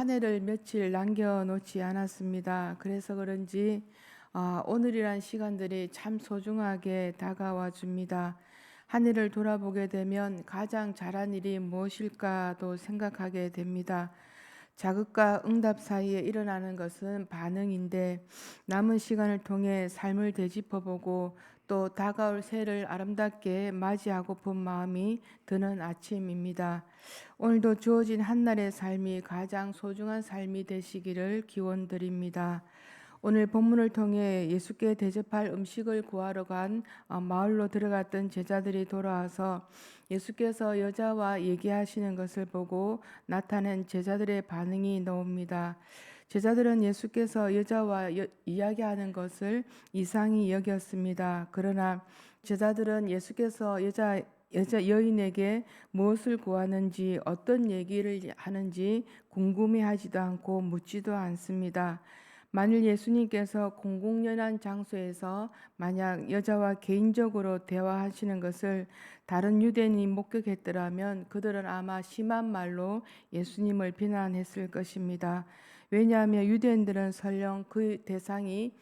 한 해를 며칠 남겨놓지 않았습니다. 그래서 그런지 오늘이란 시간들이 참 소중하게 다가와 줍니다. 한 해를 돌아보게 되면 가장 잘한 일이 무엇일까도 생각하게 됩니다. 자극과 응답 사이에 일어나는 것은 반응인데 남은 시간을 통해 삶을 되짚어보고 또 다가올 새해를 아름답게 맞이하고픈 마음이 드는 아침입니다. 오늘도 주어진 한날의 삶이 가장 소중한 삶이 되시기를 기원드립니다. 오늘 본문을 통해 예수께 대접할 음식을 구하러 간 마을로 들어갔던 제자들이 돌아와서 예수께서 여자와 얘기하시는 것을 보고 나타낸 제자들의 반응이 나옵니다. 제자들은 예수께서 여자와 이야기하는 것을 이상히 여겼습니다. 그러나 제자들은 예수께서 여자 여인에게 무엇을 구하는지 어떤 얘기를 하는지 궁금해하지도 않고 묻지도 않습니다. 만일 예수님께서 공공연한 장소에서 만약 여자와 개인적으로 대화하시는 것을 다른 유대인이 목격했더라면 그들은 아마 심한 말로 예수님을 비난했을 것입니다. 왜냐하면 유대인들은 설령 그 대상이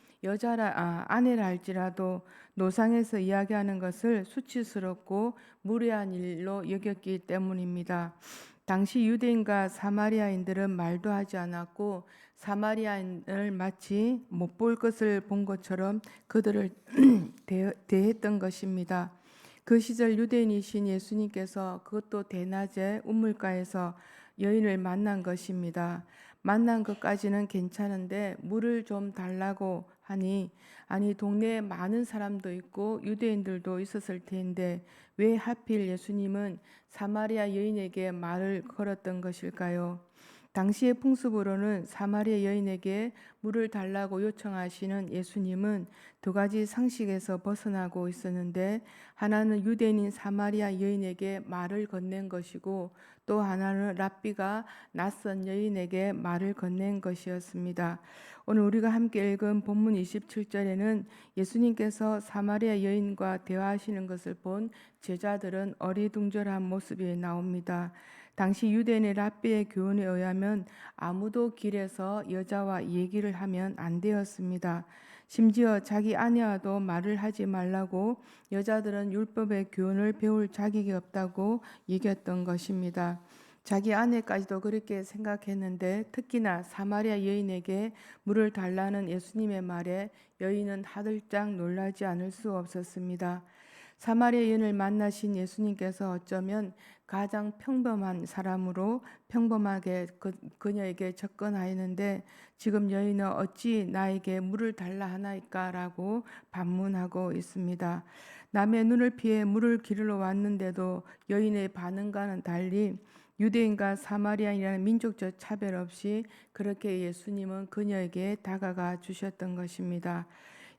아내라 할지라도 노상에서 이야기하는 것을 수치스럽고 무례한 일로 여겼기 때문입니다. 당시 유대인과 사마리아인들은 말도 하지 않았고 사마리아인을 마치 못 볼 것을 본 것처럼 그들을 대했던 것입니다. 그 시절 유대인이신 예수님께서 그것도 대낮에 우물가에서 여인을 만난 것입니다. 만난 것까지는 괜찮은데 물을 좀 달라고 하니 아니 동네에 많은 사람도 있고 유대인들도 있었을 텐데 왜 하필 예수님은 사마리아 여인에게 말을 걸었던 것일까요? 당시의 풍습으로는 사마리아 여인에게 물을 달라고 요청하시는 예수님은 두 가지 상식에서 벗어나고 있었는데 하나는 유대인인 사마리아 여인에게 말을 건넨 것이고 또 하나는 랍비가 낯선 여인에게 말을 건넨 것이었습니다. 오늘 우리가 함께 읽은 본문 27절에는 예수님께서 사마리아 여인과 대화하시는 것을 본 제자들은 어리둥절한 모습이 나옵니다. 당시 유대인의 랍비의 교훈에 의하면 아무도 길에서 여자와 얘기를 하면 안 되었습니다. 심지어 자기 아내와도 말을 하지 말라고 여자들은 율법의 교훈을 배울 자격이 없다고 얘기했던 것입니다. 자기 아내까지도 그렇게 생각했는데 특히나 사마리아 여인에게 물을 달라는 예수님의 말에 여인은 하들짝 놀라지 않을 수 없었습니다. 사마리아 여인을 만나신 예수님께서 어쩌면 가장 평범한 사람으로 평범하게 그녀에게 접근하였는데 지금 여인은 어찌 나에게 물을 달라 하나이까라고 반문하고 있습니다. 남의 눈을 피해 물을 기르러 왔는데도 여인의 반응과는 달리 유대인과 사마리아인이라는 민족적 차별 없이 그렇게 예수님은 그녀에게 다가가 주셨던 것입니다.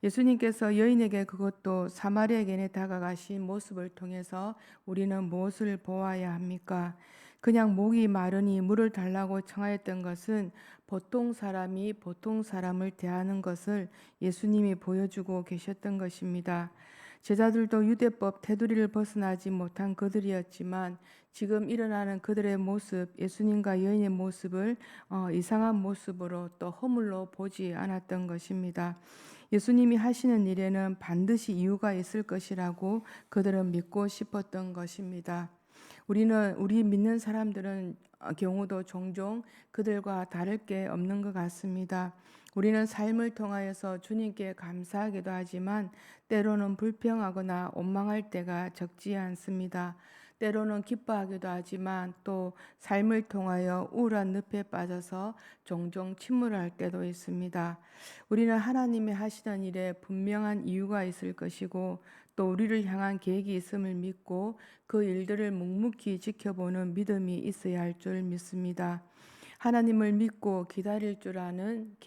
예수님께서 여인에게 그것도 사마리아인에 다가가신 모습을 통해서 우리는 무엇을 보아야 합니까? 그냥 목이 마르니 물을 달라고 청하였던 것은 보통 사람이 보통 사람을 대하는 것을 예수님이 보여주고 계셨던 것입니다. 제자들도 유대법 테두리를 벗어나지 못한 그들이었지만 지금 일어나는 그들의 모습, 예수님과 여인의 모습을 이상한 모습으로 또 허물로 보지 않았던 것입니다. 예수님이 하시는 일에는 반드시 이유가 있을 것이라고 그들은 믿고 싶었던 것입니다. 우리 믿는 사람들은 경우도 종종 그들과 다를 게 없는 것 같습니다. 우리는 삶을 통하여서 주님께 감사하기도 하지만 때로는 불평하거나 원망할 때가 적지 않습니다. 때로는 기뻐하기도 하지만 또 삶을 통하여 우울한 늪에 빠져서 종종 침울할 때도 있습니다. 우리는 하나님이 하시는 일에 분명한 이유가 있을 것이고 또 우리를 향한 계획이 있음을 믿고 그 일들을 묵묵히 지켜보는 믿음이 있어야 할 줄 믿습니다. 하나님을 믿고 기다릴 줄 아는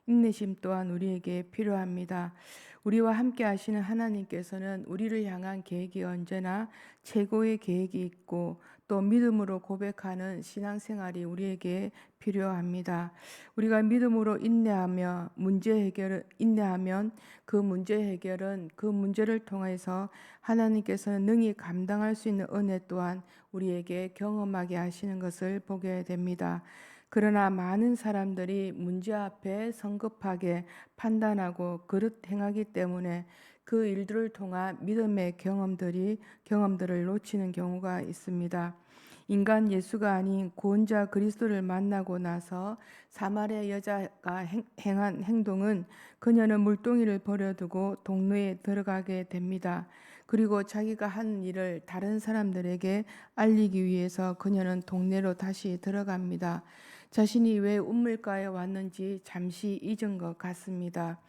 인내심 또한 우리에게 필요합니다. 우리와 함께 하시는 하나님께서는 우리를 향한 계획이 언제나 최고의 계획이 있고 또 믿음으로 고백하는 신앙생활이 우리에게 필요합니다. 우리가 믿음으로 인내하면 그 문제 해결은 그 문제를 통해서 하나님께서는 능히 감당할 수 있는 은혜 또한 우리에게 경험하게 하시는 것을 보게 됩니다. 그러나 많은 사람들이 문제 앞에 성급하게 판단하고 그릇 행하기 때문에 그 일들을 통한 믿음의 경험들을 놓치는 경우가 있습니다. 인간 예수가 아닌 구원자 그리스도를 만나고 나서 사마리아 여자가 행한 행동은 그녀는 물동이를 버려두고 동네에 들어가게 됩니다. 그리고 자기가 한 일을 다른 사람들에게 알리기 위해서 그녀는 동네로 다시 들어갑니다. 자신이 왜 우물가에 왔는지 잠시 잊은 것 같습니다.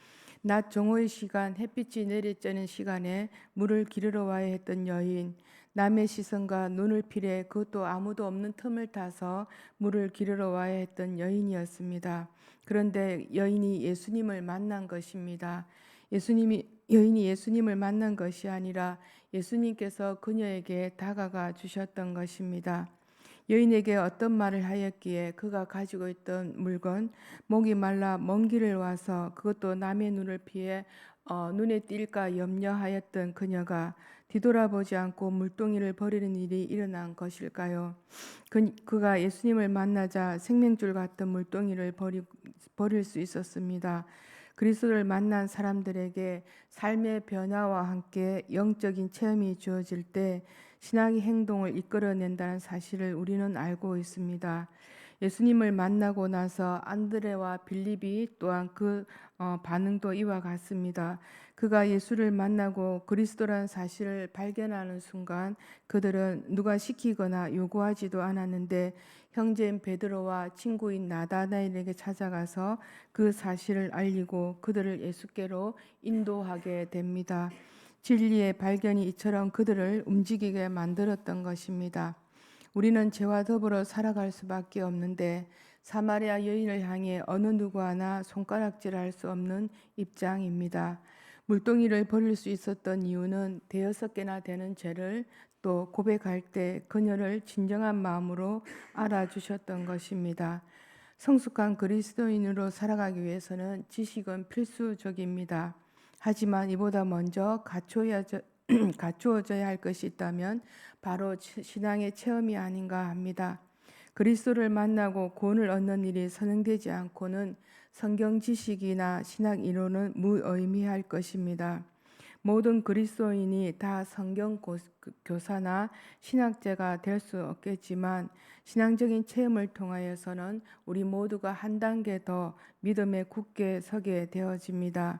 낮 정오의 시간, 햇빛이 내리쬐는 시간에 물을 기르러 와야 했던 여인, 남의 시선과 눈을 피해 그것도 아무도 없는 틈을 타서 물을 기르러 와야 했던 여인이었습니다. 그런데 여인이 예수님을 만난 것입니다. 여인이 예수님을 만난 것이 아니라 예수님께서 그녀에게 다가가 주셨던 것입니다. 여인에게 어떤 말을 하였기에 그가 가지고 있던 물건, 목이 말라 먼 길을 와서 그것도 남의 눈을 피해 눈에 띌까 염려하였던 그녀가 뒤돌아보지 않고 물동이를 버리는 일이 일어난 것일까요? 그가 예수님을 만나자 생명줄 같은 물동이를 버릴 수 있었습니다. 그리스도를 만난 사람들에게 삶의 변화와 함께 영적인 체험이 주어질 때 신앙의 행동을 이끌어낸다는 사실을 우리는 알고 있습니다. 예수님을 만나고 나서 안드레와 빌립이 또한 그 반응도 이와 같습니다. 그가 예수를 만나고 그리스도라는 사실을 발견하는 순간 그들은 누가 시키거나 요구하지도 않았는데 형제인 베드로와 친구인 나다나엘에게 찾아가서 그 사실을 알리고 그들을 예수께로 인도하게 됩니다. 진리의 발견이 이처럼 그들을 움직이게 만들었던 것입니다. 우리는 죄와 더불어 살아갈 수밖에 없는데 사마리아 여인을 향해 어느 누구 하나 손가락질할 수 없는 입장입니다. 물동이를 버릴 수 있었던 이유는 5개나 되는 죄를 또 고백할 때 그녀를 진정한 마음으로 알아주셨던 것입니다. 성숙한 그리스도인으로 살아가기 위해서는 지식은 필수적입니다. 하지만 이보다 먼저 갖추어져야 할 것이 있다면 바로 신앙의 체험이 아닌가 합니다. 그리스도를 만나고 구원을 얻는 일이 선행되지 않고는 성경 지식이나 신학 이론은 무의미할 것입니다. 모든 그리스도인이 다 성경 교사나 신학자가 될 수 없겠지만 신앙적인 체험을 통하여서는 우리 모두가 한 단계 더 믿음에 굳게 서게 되어집니다.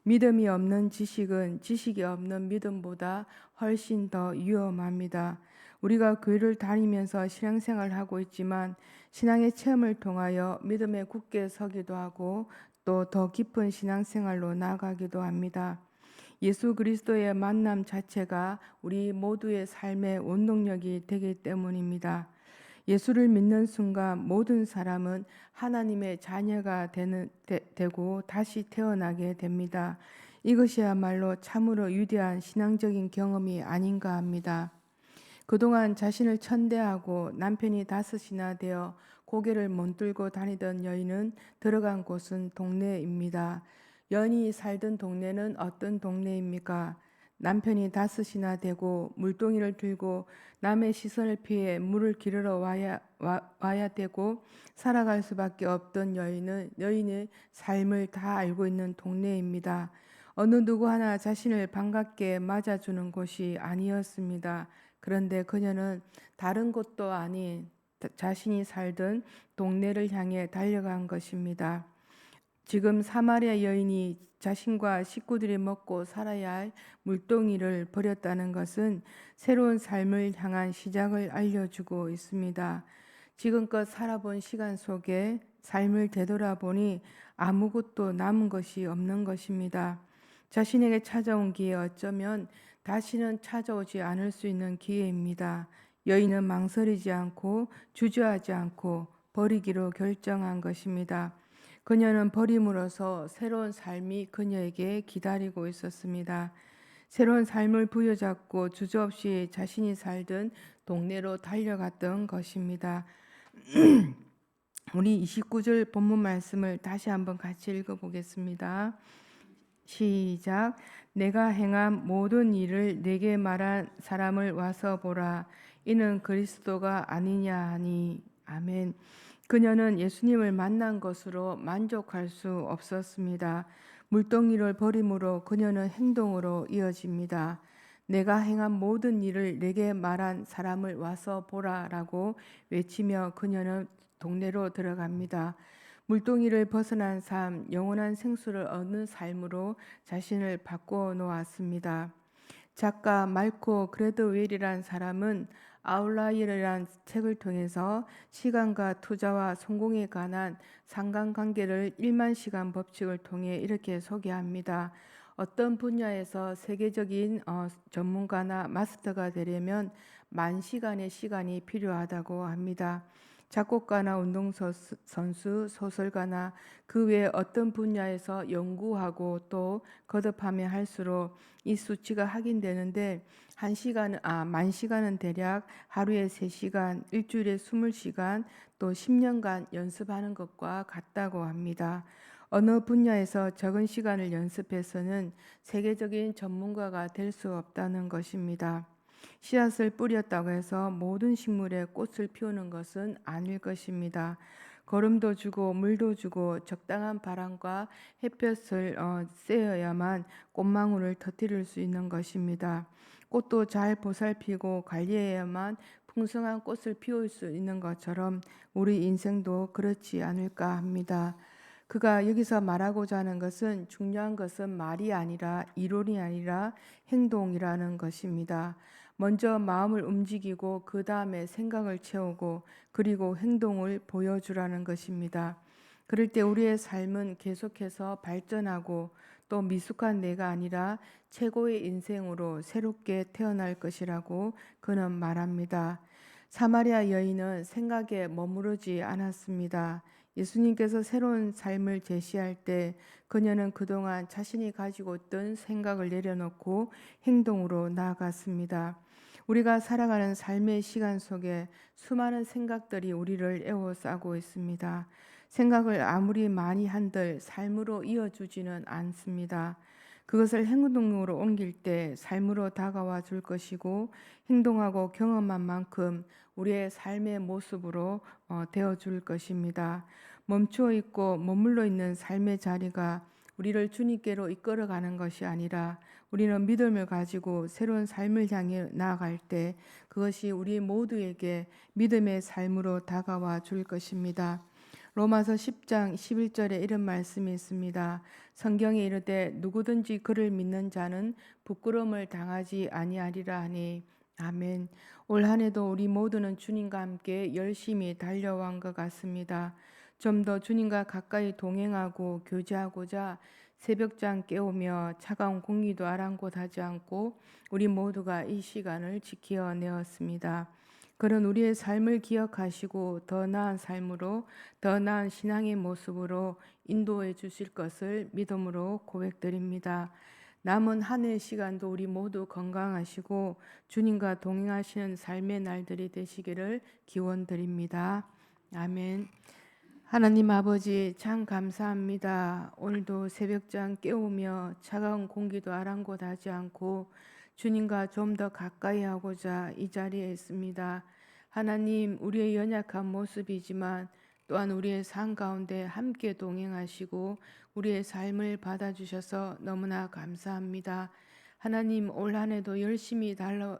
믿음이 없는 지식은 지식이 없는 믿음보다 훨씬 더 위험합니다. 우리가 교회를 다니면서 신앙생활을 하고 있지만 신앙의 체험을 통하여 믿음에 굳게 서기도 하고 또 더 깊은 신앙생활로 나아가기도 합니다. 예수 그리스도의 만남 자체가 우리 모두의 삶의 원동력이 되기 때문입니다. 예수를 믿는 순간 모든 사람은 하나님의 자녀가 되고 다시 태어나게 됩니다. 이것이야말로 참으로 위대한 신앙적인 경험이 아닌가 합니다. 그동안 자신을 천대하고 남편이 5이나 되어 고개를 못들고 다니던 여인은 들어간 곳은 동네입니다. 여인이 살던 동네는 어떤 동네입니까? 남편이 5이나 되고 물동이를 들고 남의 시선을 피해 물을 기르러 와야 되고 살아갈 수밖에 없던 여인의 삶을 다 알고 있는 동네입니다. 어느 누구 하나 자신을 반갑게 맞아주는 곳이 아니었습니다. 그런데 그녀는 다른 곳도 아닌 자신이 살던 동네를 향해 달려간 것입니다. 지금 사마리아 여인이 자신과 식구들이 먹고 살아야 할 물동이를 버렸다는 것은 새로운 삶을 향한 시작을 알려주고 있습니다. 지금껏 살아본 시간 속에 삶을 되돌아보니 아무것도 남은 것이 없는 것입니다. 자신에게 찾아온 기회 어쩌면 다시는 찾아오지 않을 수 있는 기회입니다. 여인은 망설이지 않고 주저하지 않고 버리기로 결정한 것입니다. 그녀는 버림으로써 새로운 삶이 그녀에게 기다리고 있었습니다. 새로운 삶을 부여잡고 주저없이 자신이 살던 동네로 달려갔던 것입니다. 우리 29절 본문 말씀을 다시 한번 같이 읽어보겠습니다. 시작. 내가 행한 모든 일을 내게 말한 사람을 와서 보라. 이는 그리스도가 아니냐 하니. 아멘. 그녀는 예수님을 만난 것으로 만족할 수 없었습니다. 물동이를 버림으로 그녀는 행동으로 이어집니다. 내가 행한 모든 일을 내게 말한 사람을 와서 보라라고 외치며 그녀는 동네로 들어갑니다. 물동이를 벗어난 삶, 영원한 생수를 얻는 삶으로 자신을 바꿔 놓았습니다. 작가 말코 그레드웰이란 사람은 아웃라이어라는 책을 통해서 시간과 투자와 성공에 관한 상관관계를 1만 시간 법칙을 통해 이렇게 소개합니다. 어떤 분야에서 세계적인 전문가나 마스터가 되려면 1만 시간의 시간이 필요하다고 합니다. 작곡가나 운동선수, 소설가나 그 외 어떤 분야에서 연구하고 또 거듭하면 할수록 이 수치가 확인되는데 1시간은 대략 하루에 3시간, 일주일에 20시간, 또 10년간 연습하는 것과 같다고 합니다. 어느 분야에서 적은 시간을 연습해서는 세계적인 전문가가 될 수 없다는 것입니다. 씨앗을 뿌렸다고 해서 모든 식물에 꽃을 피우는 것은 아닐 것입니다. 거름도 주고 물도 주고 적당한 바람과 햇볕을 쐬어야만 꽃망울을 터뜨릴 수 있는 것입니다. 꽃도 잘 보살피고 관리해야만 풍성한 꽃을 피울 수 있는 것처럼 우리 인생도 그렇지 않을까 합니다. 그가 여기서 말하고자 하는 것은 중요한 것은 말이 아니라 이론이 아니라 행동이라는 것입니다. 먼저 마음을 움직이고 그 다음에 생각을 채우고 그리고 행동을 보여주라는 것입니다. 그럴 때 우리의 삶은 계속해서 발전하고 또 미숙한 내가 아니라 최고의 인생으로 새롭게 태어날 것이라고 그는 말합니다. 사마리아 여인은 생각에 머무르지 않았습니다. 예수님께서 새로운 삶을 제시할 때 그녀는 그동안 자신이 가지고 있던 생각을 내려놓고 행동으로 나아갔습니다. 우리가 살아가는 삶의 시간 속에 수많은 생각들이 우리를 에워싸고 있습니다. 생각을 아무리 많이 한들 삶으로 이어주지는 않습니다. 그것을 행동으로 옮길 때 삶으로 다가와 줄 것이고 행동하고 경험한 만큼 우리의 삶의 모습으로 되어 줄 것입니다. 멈추어 있고 머물러 있는 삶의 자리가 우리를 주님께로 이끌어가는 것이 아니라 우리는 믿음을 가지고 새로운 삶을 향해 나아갈 때 그것이 우리 모두에게 믿음의 삶으로 다가와 줄 것입니다. 로마서 10장 11절에 이런 말씀이 있습니다. 성경에 이르되 누구든지 그를 믿는 자는 부끄러움을 당하지 아니하리라 하니 아멘. 올 한 해도 우리 모두는 주님과 함께 열심히 달려온 것 같습니다. 좀 더 주님과 가까이 동행하고 교제하고자 새벽잠 깨우며 차가운 공기도 아랑곳하지 않고 우리 모두가 이 시간을 지켜내었습니다. 그런 우리의 삶을 기억하시고 더 나은 삶으로 더 나은 신앙의 모습으로 인도해 주실 것을 믿음으로 고백드립니다. 남은 한 해 시간도 우리 모두 건강하시고 주님과 동행하시는 삶의 날들이 되시기를 기원드립니다. 아멘. 하나님 아버지 참 감사합니다. 오늘도 새벽잠 깨우며 차가운 공기도 아랑곳하지 않고 주님과 좀 더 가까이 하고자 이 자리에 있습니다. 하나님 우리의 연약한 모습이지만 또한 우리의 삶 가운데 함께 동행하시고 우리의 삶을 받아주셔서 너무나 감사합니다. 하나님 올 한 해도 열심히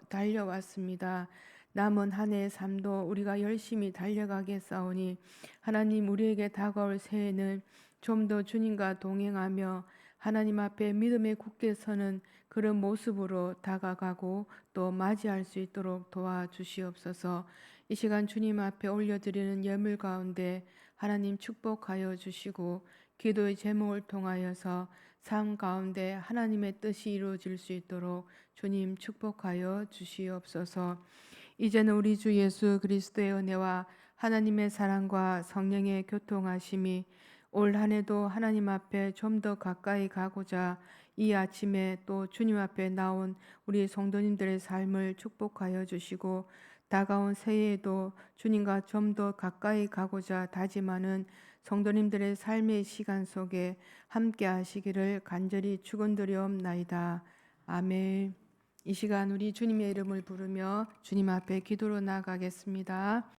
달려왔습니다. 남은 한 해의 삶도 우리가 열심히 달려가겠사오니 하나님 우리에게 다가올 새해는 좀 더 주님과 동행하며 하나님 앞에 믿음에 굳게 서는 그런 모습으로 다가가고 또 맞이할 수 있도록 도와주시옵소서. 이 시간 주님 앞에 올려드리는 예물 가운데 하나님 축복하여 주시고 기도의 제목을 통하여서 삶 가운데 하나님의 뜻이 이루어질 수 있도록 주님 축복하여 주시옵소서. 이제는 우리 주 예수 그리스도의 은혜와 하나님의 사랑과 성령의 교통하심이 올 한 해도 하나님 앞에 좀 더 가까이 가고자 이 아침에 또 주님 앞에 나온 우리 성도님들의 삶을 축복하여 주시고 다가온 새해에도 주님과 좀 더 가까이 가고자 다짐하는 성도님들의 삶의 시간 속에 함께 하시기를 간절히 축원드리옵나이다. 아멘. 이 시간 우리 주님의 이름을 부르며 주님 앞에 기도로 나아가겠습니다.